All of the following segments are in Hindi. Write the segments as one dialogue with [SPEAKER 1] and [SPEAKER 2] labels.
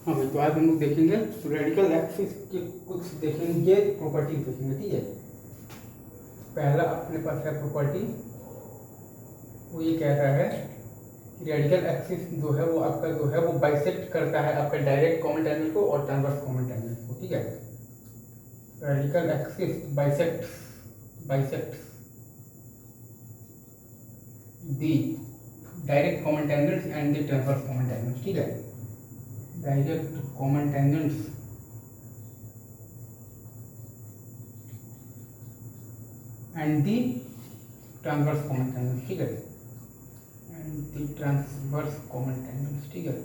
[SPEAKER 1] हाँ भाई, तो आज हम लोग देखेंगे रेडिकल एक्सिस के कुछ देखेंगे प्रॉपर्टीज देखेंगे। ठीक है, पहला अपने पास है प्रॉपर्टी, वो ये कह रहा है कि रेडिकल एक्सिस जो है वो आपका जो है वो बाइसेक्ट करता है आपका डायरेक्ट कॉमेंट एंगल को और ट्रांसवर्स कॉमेंट एंगल को। ठीक है, radical axis bisect the direct comment angles and the transverse comment angles. ठीक है, direct comment angles and the transverse comment angles. ठीक है, and the transverse comment angles. ठीक है,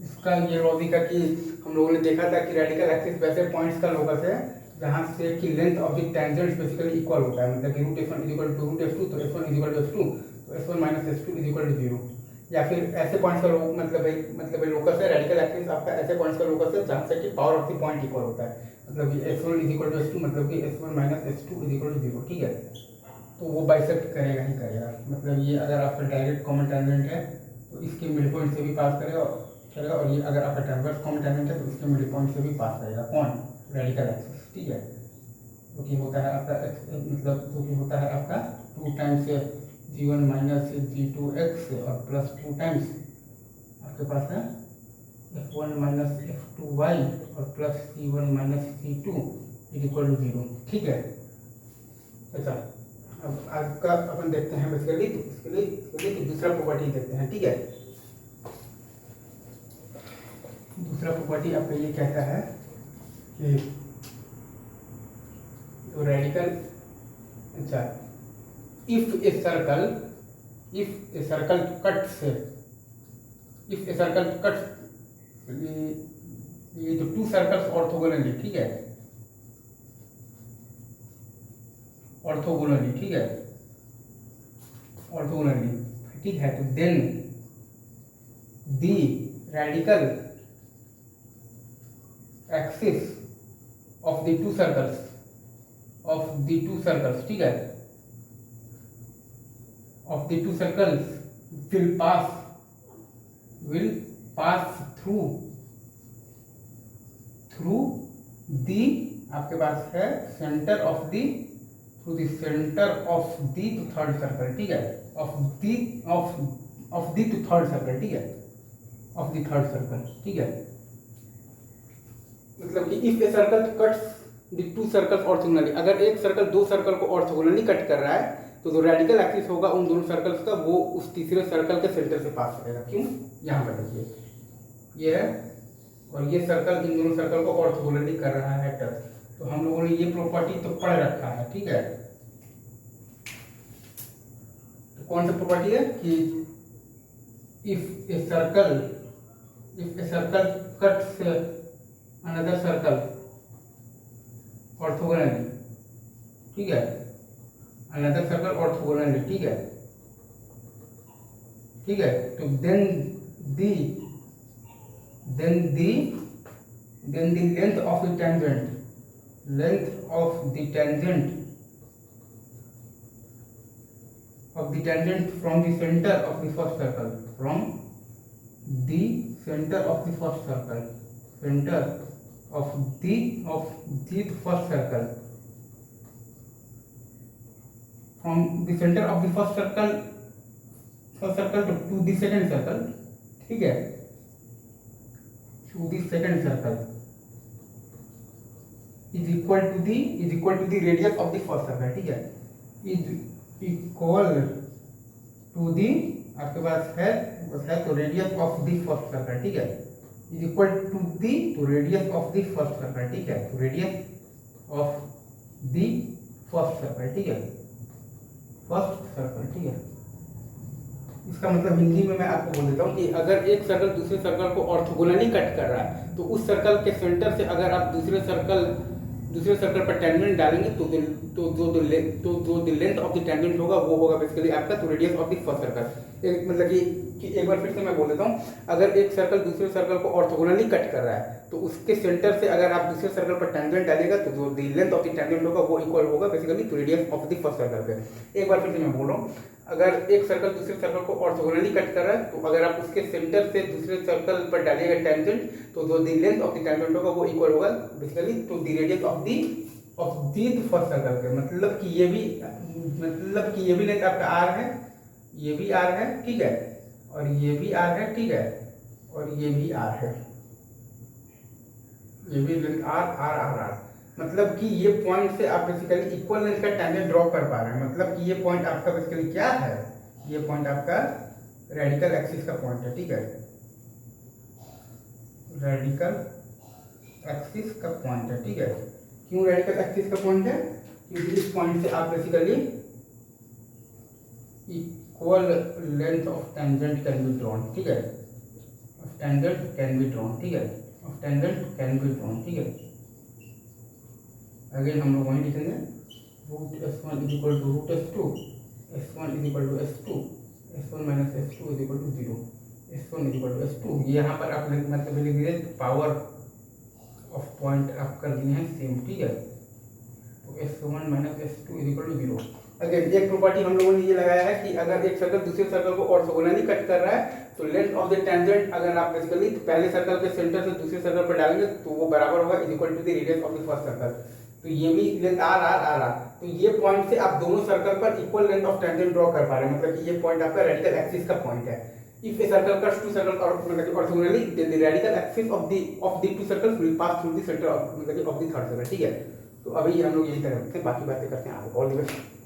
[SPEAKER 1] इसका ये लॉजिक है कि हम लोगों ने देखा था कि रेडिकल एक्सिस वैसे पॉइंट्स का लोकस है जहाँ से कि length of the tangents basically equal होता है, मतलब कि root f1 is equal to root f2, तो f1 is equal to f2, तो s1 minus s2 is equal to 0। या फिर ऐसे पॉइंट्स का मतलब लोकस है, रेडिकल एक्सिस आपका ऐसे पॉइंट्स का लोकस है जहाँ से कि power of the point equal होता है, मतलब कि s1 is equal to s2, मतलब कि s1 minus s2 is equal to 0। ठीक है, तो वो बाइसेक्ट करेगा ही करेगा, मतलब ये अगर आपका डायरेक्ट कॉमन टेंजेंट है तो इसके मिड पॉइंट से भी पास करेगा और ये अगर आपका ट्रांसवर्स कॉमन टेंजेंट है तो इसके मिड पॉइंट से भी पास करेगा। कौन? Radical axis. ठीक है, जो कि होता है आपका मतलब जो कि होता है आपका 2 टाइम्स g1 माइनस g2x और प्लस 2 टाइम्स आपके पास है f1 माइनस f2y और plus c1 minus c2 is equal to 0। ठीक है, अच्छा अब आज का अपन देखते हैं बेसिकली, तो इसके लिए तो दूसरा प्रॉपर्टी देखते हैं। ठीक है, दूसरा प्रॉपर्टी आपका ये कहता है कि तो रेडिकल, अच्छा, इफ ए सर्कल कट्स ये तो 2 सर्कल्स ऑर्थोगोनली। ठीक है, ऑर्थोगोनली। ठीक है, ऑर्थोगोनली। ठीक है, तो then the radical axis of the two circles ठीक है, of the two circles will pass through the आपके पास है centre of the through the centre of the third circle. ठीक है, ऑफ द थर्ड सर्कल। ठीक है, ऑफ द थर्ड सर्कल। ठीक है, मतलब कि if a circle cuts the 2 circles orthogonally, अगर एक सर्कल 2 सर्कल को ऑर्थोगोनली कट कर रहा है तो जो रेडिकल एक्सिस होगा उन दोनों सर्कल्स का वो उस तीसरे सर्कल के सेंटर से पास करेगा। क्यों? यहाँ पर देखिए ये है और ये सर्कल इन दोनों सर्कल को ऑर्थोगोनली कर रहा है टच, तो हम लोगों ने ये प्रॉपर्टी तो पढ़ रखा है। ठीक है, तो कौन सा प्रॉपर्टी है कि if a circle cuts another circle orthogonally. ठीक है, अनदर सर्कल ऑर्थोगोनली। ठीक है, ठीक है, तो then the length of the tangent from the center of the first circle, center of the first circle from the center of the first circle to the second circle। ठीक है, to the second circle is equal to the radius of the first circle। ठीक है, is equal to the आपके पास है तो radius of the first circle. ठीक है, इज इक्वल टू दी तो radius of the first circle. ठीक है, तो radius of the first circle. ठीक है, फर्स्ट सर्कल। ठीक है, इसका मतलब हिंदी में मैं आपको बोल देता हूँ कि अगर एक सर्कल दूसरे सर्कल को ऑर्थोगोनली कट कर रहा है तो उस सर्कल के सेंटर से अगर आप दूसरे सर्कल दूसरे सर्कल पर टेंजेंट डालेंगे तो जो लेंथ ऑफ द टेंजेंट होगा वो होगा बेसिकली आपका तो radius of the first circle. एक मतलब कि एक बार फिर से मैं बोल देता हूँ, अगर एक सर्कल दूसरे सर्कल को ऑर्थोगोनली कट कर रहा है तो उसके सेंटर से अगर आप दूसरे सर्कल पर टेंजेंट डालेगा तो जो the length of the tangent होगा वो इक्वल होगा basically to radius of the first circle पे। एक बार फिर से मैं बोल रहा हूँ, अगर एक सर्कल दूसरे सर्कल को ऑर्थोगोनली कट कर रहा है तो अगर आप उसके सेंटर से दूसरे सर्कल पर डालिएगा टेंजेंट तो जो the length of the tangent होगा वो इक्वल होगा basically to the radius of the first circle पे। मतलब कि ये भी लेंथ आपका आर है, ये भी आर है, ठीक है, और ये भी आर है, ठीक है, और ये भी आर है, ये भी length R R R R. मतलब कि ये पॉइंट से आप बेसिकली इक्वल लेंथ का टेंजेंट ड्रॉ कर पा रहे हैं। मतलब कि ये पॉइंट आपका बेसिकली क्या है, ये पॉइंट आपका रेडिकल एक्सिस का पॉइंट है, ठीक है, रेडिकल एक्सिस का पॉइंट है, ठीक है। क्यों रेडिकल एक्सिस का पॉइंट है? क्योंकि इस पॉइंट से आप basically equal length of tangent can be drawn, ठीक है, of tangent can be drawn, ठीक है, of tangent can be drawn, ठीक है। अगेन हम लोग वहीं लिखेंगे root s1 is equal to root s2, s1 is equal to s2, s1 minus s2 is equal to 0, s1 is equal to s2। ये यहाँ पर आप मतलब लिख दीजिए पावर ऑफ पॉइंट आप कर दिए हैं सेम, ठीक है, तो s1 minus s2 is equal to 0। Again एक प्रॉपर्टी हम लोगों ने ये लगाया है कि अगर एक सर्कल दूसरे सर्कल को ऑर्थोगोनली कट कर रहा है तो लेंथ ऑफ द टेंजेंट अगर आप बेसिकली तो पहले सर्कल के सेंटर से दूसरे सर्कल पर डालेंगे तो वो बराबर होगा is equal to the radius of the first circle. तो ये भी length R R R R, तो ये पॉइंट से आप दोनों सर्कल पर equal length of tangent draw कर पा रहे हैं। मतलब कि ये पॉइंट आपका रेडिकल एक्सिस का पॉइंट है। If a circle cuts two circle orthogonally then the radical axis of the two circles will pass through the centre of the third circle, ठीक है। तो अभी हम लोग यही करते हैं, बाकी बातें करते हैं आगे। All the best.